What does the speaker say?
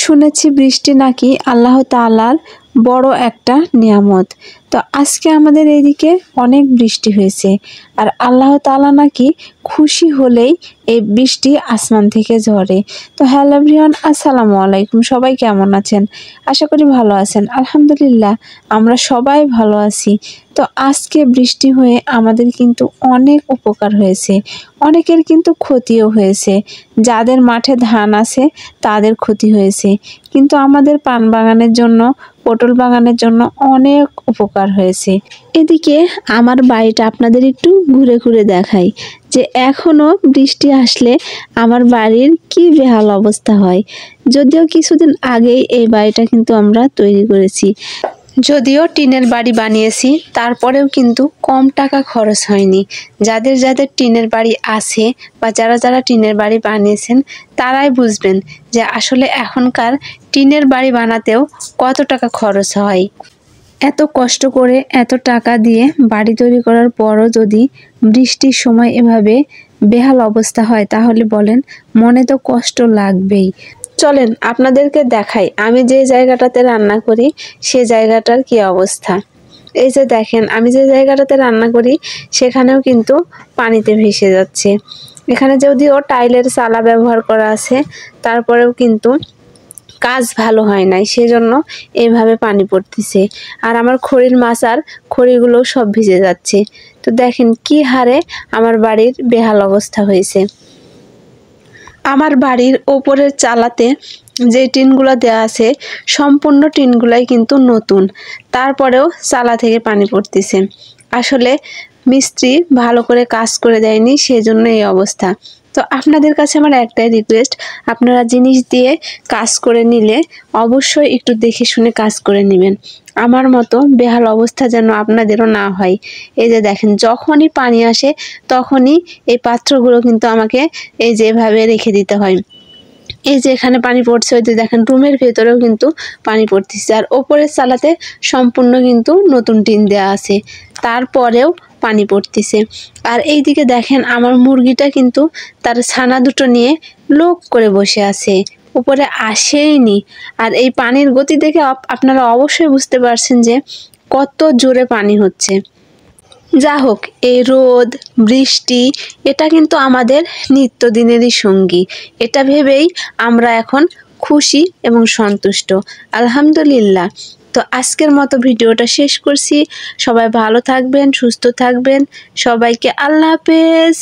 শুনেছি বৃষ্টি নাকি আল্লাহ তাআলার বড় একটা নিয়ামত। তো আজকে আমাদের এইদিকে অনেক বৃষ্টি হয়েছে, আর আল্লাহ তাআলা নাকি খুশি হলেই এই বৃষ্টি আসমান থেকে ঝরে। তো হ্যালো এভরিওয়ান, আসসালামু আলাইকুম। সবাই কেমন আছেন? আশা করি ভালো আছেন। আলহামদুলিল্লাহ আমরা সবাই ভালো আছি। তো আজকে বৃষ্টি হয়ে আমাদের কিন্তু অনেক উপকার হয়েছে, অনেকের কিন্তু ক্ষতিও হয়েছে। যাদের মাঠে ধান আছে তাদের ক্ষতি হয়েছে, কিন্তু আমাদের পান বাগানের জন্য, পটল বাগানের জন্য অনেক উপকার হয়েছে। এদিকে আমার বাড়িটা আপনাদের একটু ঘুরে ঘুরে দেখাই যে এখনো বৃষ্টি আসলে আমার বাড়ির কি বেহাল অবস্থা হয়। যদিও কিছুদিন আগেই এই বাড়িটা কিন্তু আমরা তৈরি করেছি, যদিও টিনের বাড়ি বানিয়েছি, তারপরেও কিন্তু কম টাকা খরচ হয়নি। যাদের যাদের টিনের বাড়ি আছে বা যারা যারা টিনের বাড়ি বানিয়েছেন তারাই বুঝবেন যে আসলে এখনকার টিনের বাড়ি বানাতেও কত টাকা খরচ হয়। এত কষ্ট করে এত টাকা দিয়ে বাড়ি তৈরি করার পরও যদি বৃষ্টির সময় এভাবে বেহাল অবস্থা হয়, তাহলে বলেন মনে তো কষ্ট লাগবেই। চলেন আপনাদেরকে দেখাই আমি যে জায়গাটাতে রান্না করি সে জায়গাটার কি অবস্থা। এই যে দেখেন, আমি যে জায়গাটাতে রান্না করি সেখানেও কিন্তু পানিতে ভেসে যাচ্ছে। এখানে যদিও টাইলের চালা ব্যবহার করা আছে, তারপরেও কিন্তু কাজ ভালো হয় নাই, সেজন্য এইভাবে পানি পড়তেছে। আর আমার খড়ির মাচার খড়িগুলো সব ভিজে যাচ্ছে। তো দেখেন কি হারে আমার বাড়ির বেহাল অবস্থা হয়েছে। আমার বাড়ির ওপরের চালাতে যে টিনগুলো দেওয়া আছে সম্পূর্ণ টিনগুলাই কিন্তু নতুন, তারপরেও চালা থেকে পানি পড়তেছে। আসলে মিস্ত্রি ভালো করে কাজ করে দেয়নি, সেজন্য এই অবস্থা। তো আপনাদের কাছে আমার একটাই রিকোয়েস্ট, আপনারা জিনিস দিয়ে কাজ করে নিলে অবশ্যই একটু দেখে শুনে কাজ করে নেবেন। আমার মতো বেহাল অবস্থা যেন আপনাদেরও না হয়। এই যে দেখেন, যখনই পানি আসে তখনই এই পাত্রগুলো কিন্তু আমাকে এই যেভাবে রেখে দিতে হয়। এই যে এখানে পানি পড়ছে, ওই যে দেখেন রুমের ভেতরেও কিন্তু পানি পড়তেছে। আর ওপরের চালাতে সম্পূর্ণ কিন্তু নতুন টিন দেওয়া আছে, তারপরেও পানি পড়তেছে। আর এইদিকে দেখেন আমার মুরগিটা কিন্তু তার ছানা দুটো নিয়ে লোক করে বসে আছে, উপরে আসেইনি। আর এই পানির গতি দেখে আপনারা অবশ্যই বুঝতে পারছেন যে কত জোরে পানি হচ্ছে। যা হোক, এই রোদ বৃষ্টি এটা কিন্তু আমাদের নিত্যদিনেরই সঙ্গী। এটা ভেবেই আমরা এখন খুশি এবং সন্তুষ্ট, আলহামদুলিল্লাহ। তো আজকের মতো ভিডিওটা শেষ করছি। সবাই ভালো থাকবেন, সুস্থ থাকবেন। সবাইকে আল্লাহ হাফেজ।